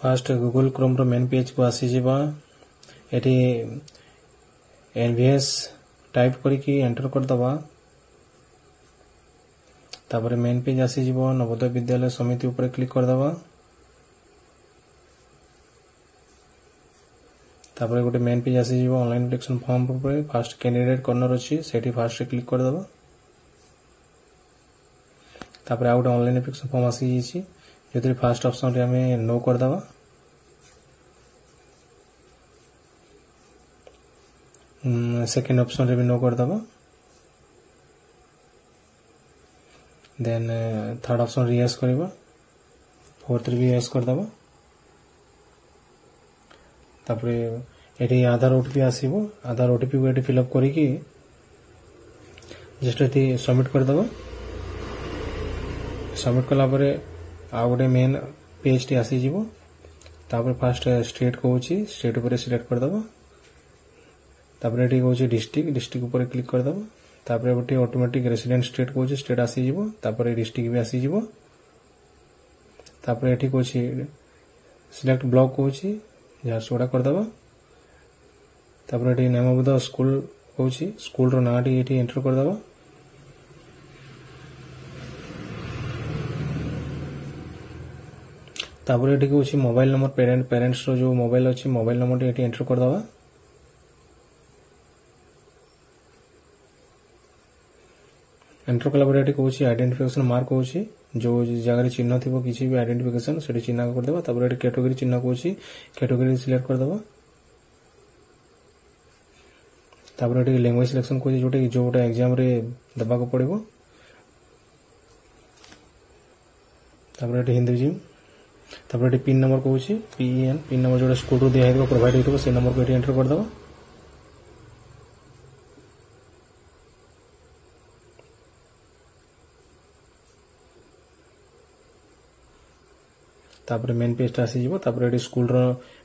fast Google Chrome रो main page को आसी जिबा एटी एनवीएस टाइप करिकी एंटर कर दबा तापर मेन पेज आसी जिबो नवोदय विद्यालय समिति ऊपर क्लिक कर दबा तापर गोटे मेन पेज आसी जिबो ऑनलाइन एप्लीकेशन फॉर्म ऊपर फास्ट कैंडिडेट कॉर्नर अछि सेठी फास्ट क्लिक कर दबा तापर आउट ऑनलाइन एप्लीकेशन फॉर्म आसी जिछि जोतरी फास्ट ऑप्शन रे हमें नो कर दबा सेकंड ऑप्शन रे भी नो कर दबा देन थर्ड ऑप्शन रे यस करबा फोर्थ रे भी यस कर दबा तापर एटी आधार ओटीपी आसीबो आधार ओटीपी को एटी फिल अप करिकी जस्ट एटी सबमिट कर दबा सबमिट कला परे आ गोटे मेन पेज टी आसी जिवो तापर फास्ट स्टेट कहूची स्टेट ऊपर सिलेक्ट कर दबा तापर एटी कहूची डिस्ट्रिक्ट ऊपर क्लिक कर दबा तापर गोटे ऑटोमेटिक रेसिडेंट स्टेट कहूची स्टेट आसी जिवो तापर डिस्ट्रिक्ट भी आसी जिवो तापर एटी कहूची सिलेक्ट ब्लॉक कहूची झारसुगुड़ा कर दबा तापर एटी नेम ऑफ द स्कूल कहूची स्कूल रो नाटी एटी एंटर कर दबा तापर एटी कहूची मोबाइल नंबर पेरेंट्स रो जो मोबाइल अछि मोबाइल नंबर एटी एंटर कर दबा एंटर कला परे एटी कहूची आइडेंटिफिकेशन मार्क कहूची जो जगह रे चिन्ह थिबो किछि भी आइडेंटिफिकेशन सेठी चिन्ह कर देबा तापर एटी कैटेगरी चिन्ह कहूची कैटेगरी सिलेक्ट कर देबा तापर एटी लैंग्वेज सिलेक्शन कहूची जोटा एग्जाम रे दबा को पड़िबो तापर एटी हिंदुइज्म तापर एटी पिन नंबर कहूची पिन नंबर जोटा स्कूल रो दिया हेबो प्रोवाइड हेतबो से नंबर को एटी एंटर कर देबा तापर मेन पेज आसी जिवो तापर एटी स्कूल रो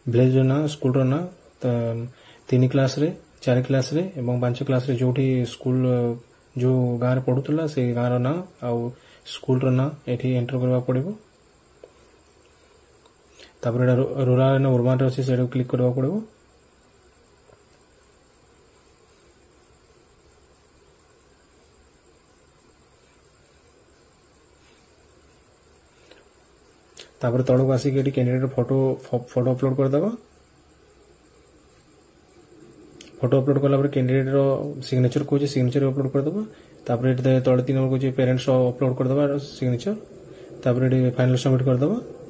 विलेज ना स्कूल रो ना 3 क्लास रे 4 क्लास रे एवं 5 क्लास रे जोठी स्कूल जो गांव रे पढुतला से गांव रो ना आ स्कूल रो ना एठी एंटर करबा पड़िबो तापर एटा रूरल ना अर्बन रे अछि सेडो क्लिक करबा पड़िबो तापर तळक आसी के कैंडिडेट फोटो अपलोड कर दबा फोटो अपलोड कला पर कैंडिडेट रो सिग्नेचर को सिग्नेचर अपलोड कर दबा तापर तळे 3 नंबर को पेरेंट्स अपलोड कर दबा सिग्नेचर तापर फाइनल सबमिट कर दबा